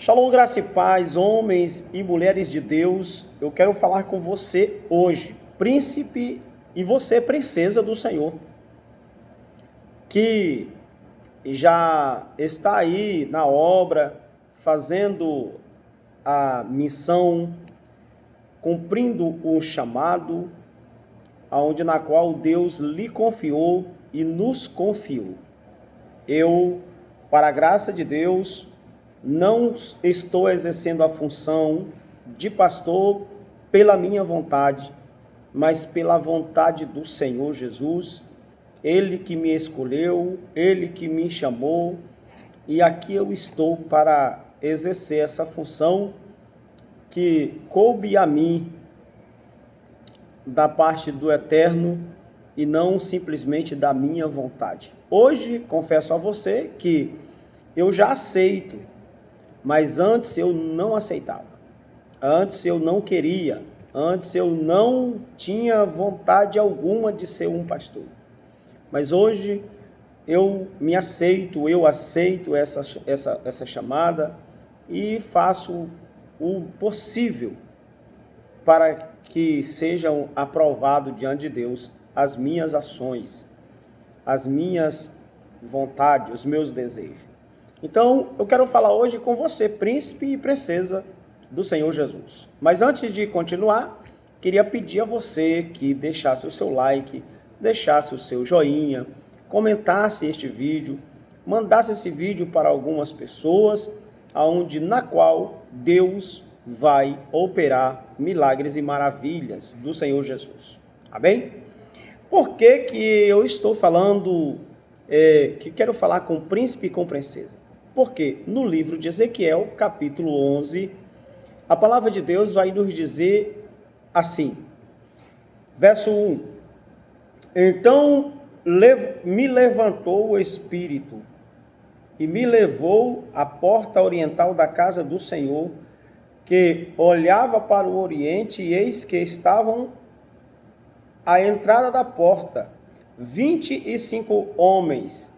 Shalom, graça e paz, homens e mulheres de Deus. Eu quero falar com você hoje, príncipe e você, princesa do Senhor, que já está aí na obra, fazendo a missão, cumprindo o chamado, na qual Deus lhe confiou e nos confiou. Eu, para a graça de Deus, não estou exercendo a função de pastor pela minha vontade, mas pela vontade do Senhor Jesus, Ele que me escolheu, Ele que me chamou, e aqui eu estou para exercer essa função que coube a mim da parte do Eterno e não simplesmente da minha vontade. Hoje, confesso a você que eu já aceito, mas antes eu não aceitava, antes eu não queria, antes eu não tinha vontade alguma de ser um pastor. Mas hoje eu aceito essa chamada e faço o possível para que sejam aprovados diante de Deus as minhas ações, as minhas vontades, os meus desejos. Então, eu quero falar hoje com você, príncipe e princesa do Senhor Jesus. Mas antes de continuar, queria pedir a você que deixasse o seu like, deixasse o seu joinha, comentasse este vídeo, mandasse esse vídeo para algumas pessoas, na qual Deus vai operar milagres e maravilhas do Senhor Jesus. Amém? Por que que eu estou falando, que quero falar com o príncipe e com a princesa? Porque no livro de Ezequiel, capítulo 11, a palavra de Deus vai nos dizer assim, verso 1, então me levantou o Espírito e me levou à porta oriental da casa do Senhor, que olhava para o oriente, e eis que estavam à entrada da porta 25 homens,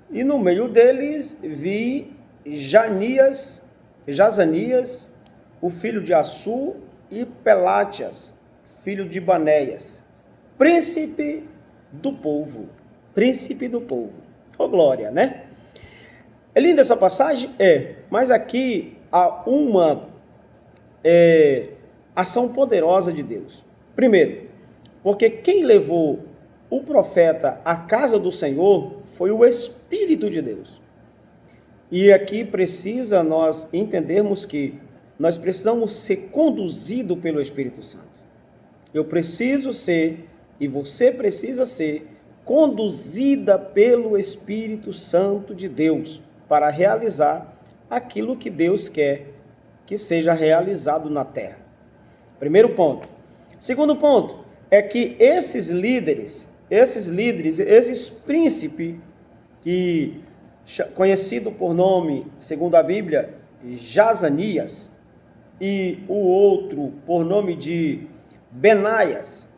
e no meio deles vi Jazanias, o filho de Assur, e Pelátias, filho de Banéias, príncipe do povo. Príncipe do povo. Oh, glória, né? É linda essa passagem? Mas aqui há uma ação poderosa de Deus. Primeiro, porque quem levou o profeta à casa do Senhor foi o Espírito de Deus. E aqui precisa nós entendermos que nós precisamos ser conduzidos pelo Espírito Santo. Eu preciso ser, e você precisa ser, conduzida pelo Espírito Santo de Deus para realizar aquilo que Deus quer que seja realizado na terra. Primeiro ponto. Segundo ponto é que esses líderes, esses príncipes, que conhecido por nome, segundo a Bíblia, Jazanias, e o outro por nome de Benaias,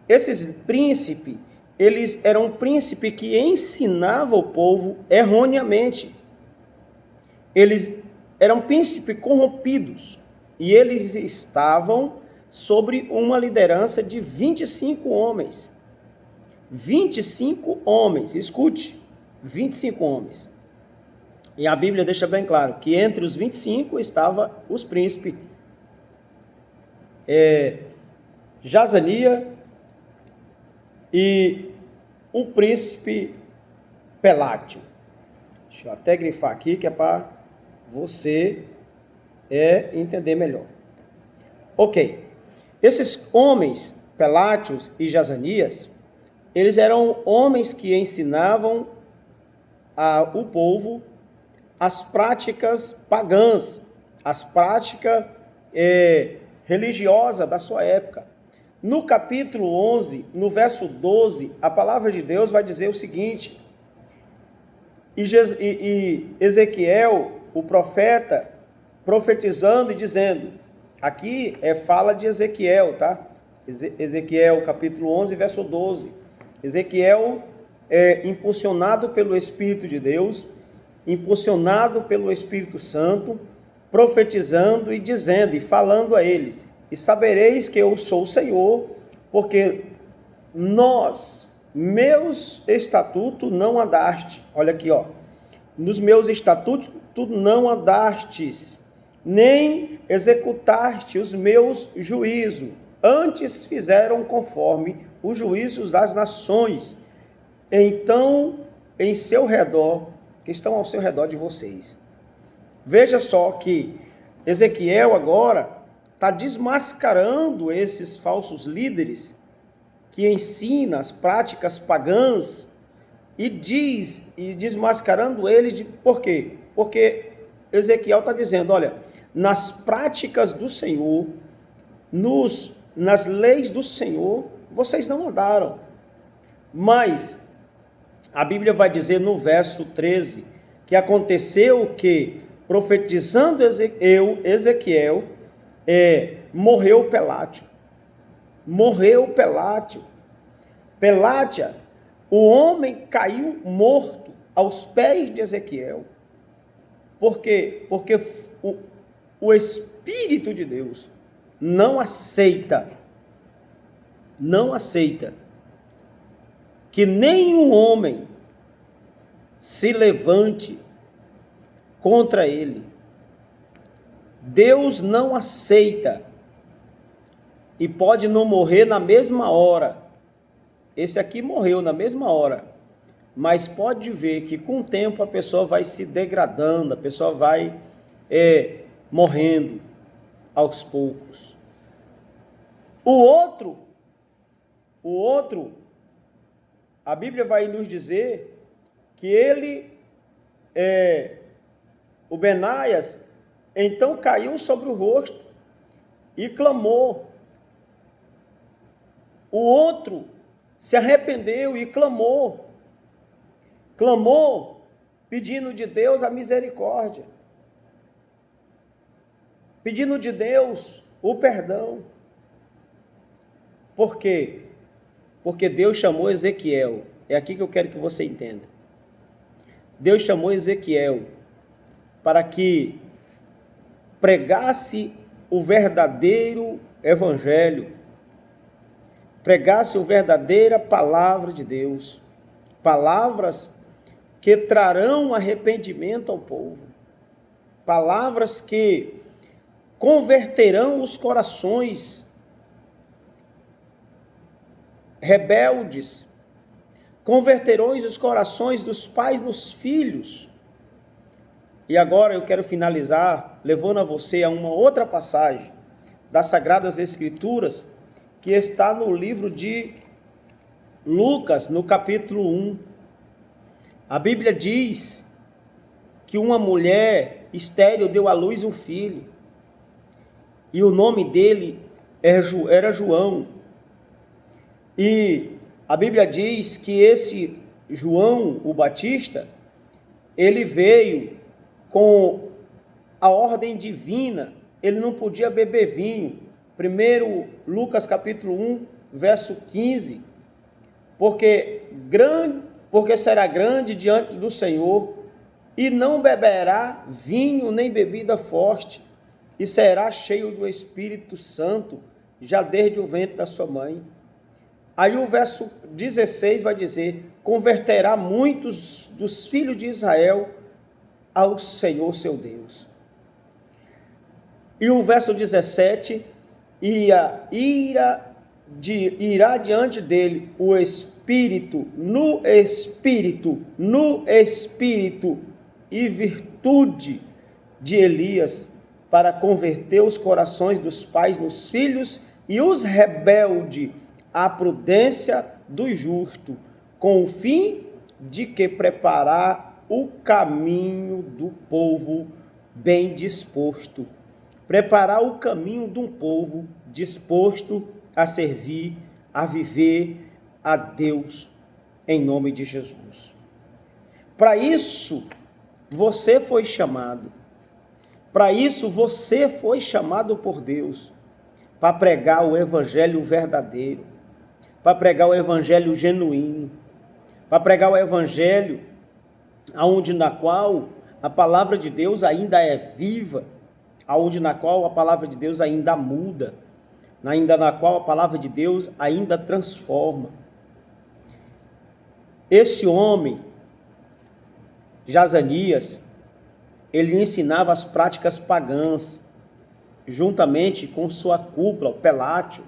esses príncipes, eles eram príncipes que ensinavam o povo erroneamente. Eles eram príncipes corrompidos, e eles estavam sobre uma liderança de 25 homens. 25 homens, escute, 25 homens. E a Bíblia deixa bem claro que entre os 25 estavam os príncipes Jazania e o príncipe Pelátio. Deixa eu até grifar aqui que é para você entender melhor. Ok. Esses homens, Pelátios e Jazanias, eles eram homens que ensinavam o povo as práticas pagãs, as práticas religiosas da sua época. No capítulo 11, no verso 12, a palavra de Deus vai dizer o seguinte, e Ezequiel, o profeta, profetizando e dizendo, aqui fala de Ezequiel, tá? Ezequiel, capítulo 11, verso 12. Ezequiel impulsionado pelo Espírito de Deus, impulsionado pelo Espírito Santo, profetizando e dizendo, e falando a eles, e sabereis que eu sou o Senhor, porque meus estatutos não andaste. Olha aqui, ó. Nos meus estatutos tu não andastes, nem executaste os meus juízos. Antes fizeram conforme os juízos das nações. Então, em seu redor, que estão ao seu redor de vocês. Veja só que Ezequiel agora está desmascarando esses falsos líderes que ensinam as práticas pagãs e desmascarando eles. Por quê? Porque Ezequiel está dizendo, olha, nas práticas do Senhor, nas leis do Senhor, vocês não andaram. Mas a Bíblia vai dizer no verso 13, que aconteceu que, profetizando Ezequiel, morreu Pelátio. Morreu Pelátio. Pelátia, o homem caiu morto aos pés de Ezequiel. Por quê? Porque o Espírito de Deus não aceita que nenhum homem se levante contra ele. Deus não aceita, e pode não morrer na mesma hora. Esse aqui morreu na mesma hora, mas pode ver que com o tempo a pessoa vai se degradando, a pessoa vai morrendo aos poucos. O outro, a Bíblia vai nos dizer que ele, o Benaias, então caiu sobre o rosto e clamou. O outro se arrependeu e clamou pedindo de Deus a misericórdia, pedindo de Deus o perdão. Por quê? Porque Deus chamou Ezequiel, é aqui que eu quero que você entenda. Deus chamou Ezequiel para que pregasse o verdadeiro evangelho, pregasse a verdadeira palavra de Deus, palavras que trarão arrependimento ao povo, palavras que converterão os corações rebeldes, converterão os corações dos pais nos filhos. E agora eu quero finalizar levando a você a uma outra passagem das Sagradas Escrituras, que está no livro de Lucas, no capítulo 1. A Bíblia diz que uma mulher estéril deu à luz um filho, e o nome dele era João. E a Bíblia diz que esse João, o Batista, ele veio com a ordem divina, ele não podia beber vinho. Primeiro Lucas capítulo 1, verso 15, porque será grande diante do Senhor, e não beberá vinho nem bebida forte, e será cheio do Espírito Santo, já desde o ventre da sua mãe. Aí o verso 16 vai dizer, converterá muitos dos filhos de Israel ao Senhor seu Deus. E o verso 17, irá diante dele o Espírito, no Espírito e virtude de Elias, para converter os corações dos pais nos filhos e os rebeldes à prudência do justo, com o fim de que preparar o caminho do povo bem disposto. Preparar o caminho de um povo disposto a servir, a viver a Deus, em nome de Jesus. Para isso, você foi chamado. Para isso, você foi chamado por Deus, para pregar o evangelho verdadeiro, para pregar o evangelho genuíno, para pregar o evangelho na qual a palavra de Deus ainda é viva, aonde na qual a palavra de Deus ainda muda, ainda na qual a palavra de Deus ainda transforma. Esse homem, Jazanias, ele ensinava as práticas pagãs, juntamente com sua cúpula, o Pelátio,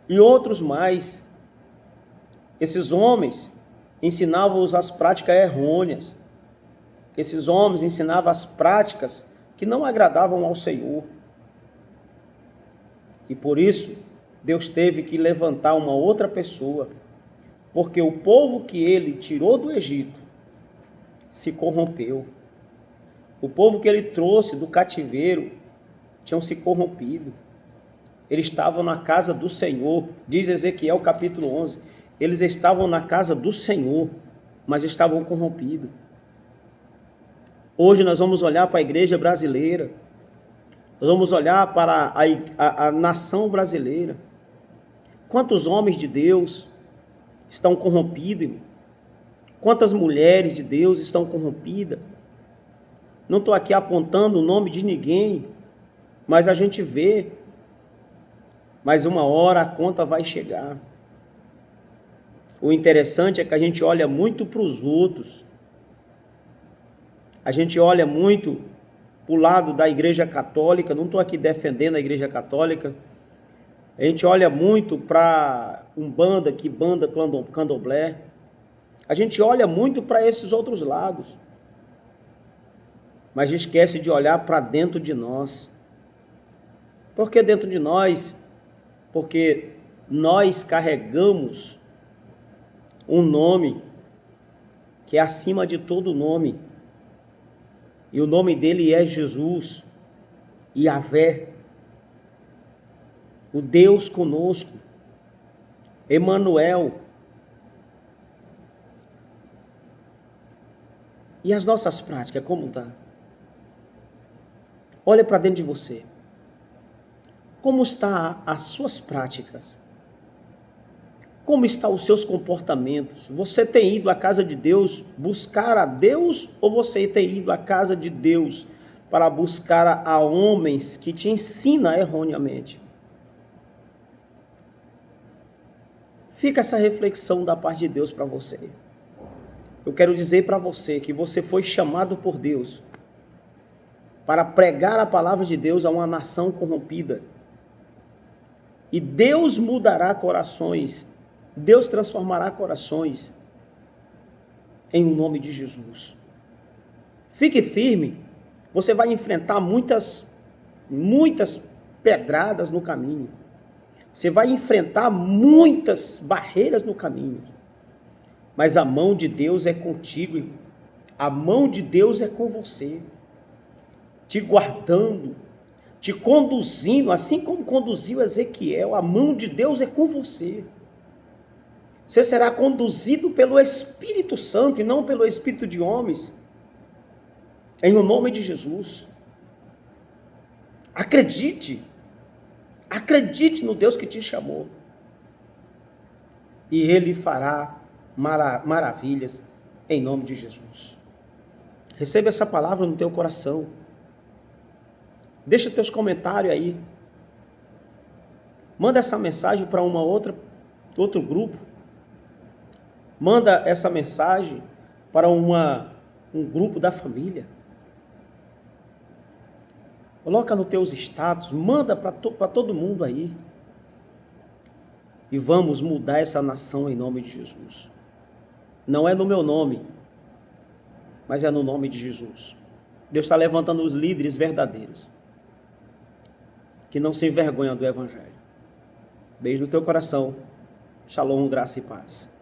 e outros mais. Esses homens ensinavam-os as práticas errôneas. Esses homens ensinavam as práticas que não agradavam ao Senhor. E por isso, Deus teve que levantar uma outra pessoa, porque o povo que ele tirou do Egito se corrompeu. O povo que ele trouxe do cativeiro tinham se corrompido. Eles estavam na casa do Senhor, diz Ezequiel capítulo 11, eles estavam na casa do Senhor, mas estavam corrompidos. Hoje nós vamos olhar para a igreja brasileira, nós vamos olhar para a nação brasileira. Quantos homens de Deus estão corrompidos? Quantas mulheres de Deus estão corrompidas? Não estou aqui apontando o nome de ninguém, mas a gente vê. Mas uma hora a conta vai chegar. O interessante é que a gente olha muito para os outros. A gente olha muito para o lado da Igreja Católica. Não estou aqui defendendo a Igreja Católica. A gente olha muito para Umbanda, Quimbanda, Candomblé. A gente olha muito para esses outros lados. Mas a gente esquece de olhar para dentro de nós. Por que dentro de nós? Porque nós carregamos um nome que é acima de todo nome. E o nome dele é Jesus, Yahvé, o Deus conosco, Emanuel. E as nossas práticas, como está? Olha para dentro de você. Como estão as suas práticas? Como estão os seus comportamentos? Você tem ido à casa de Deus buscar a Deus ou você tem ido à casa de Deus para buscar a homens que te ensinam erroneamente? Fica essa reflexão da parte de Deus para você. Eu quero dizer para você que você foi chamado por Deus para pregar a palavra de Deus a uma nação corrompida. E Deus mudará corações. Deus transformará corações em nome de Jesus. Fique firme. Você vai enfrentar muitas pedradas no caminho. Você vai enfrentar muitas barreiras no caminho. Mas a mão de Deus é contigo. A mão de Deus é com você. Te guardando, te conduzindo, assim como conduziu Ezequiel. A mão de Deus é com você. Você será conduzido pelo Espírito Santo e não pelo espírito de homens. Em nome de Jesus. Acredite. Acredite no Deus que te chamou. E Ele fará maravilhas em nome de Jesus. Receba essa palavra no teu coração. Deixa teus comentários aí. Manda essa mensagem para outro grupo. Manda essa mensagem para um grupo da família. Coloca nos teus status, manda para todo mundo aí. E vamos mudar essa nação em nome de Jesus. Não é no meu nome, mas é no nome de Jesus. Deus está levantando os líderes verdadeiros, que não se envergonham do Evangelho. Beijo no teu coração. Shalom, graça e paz.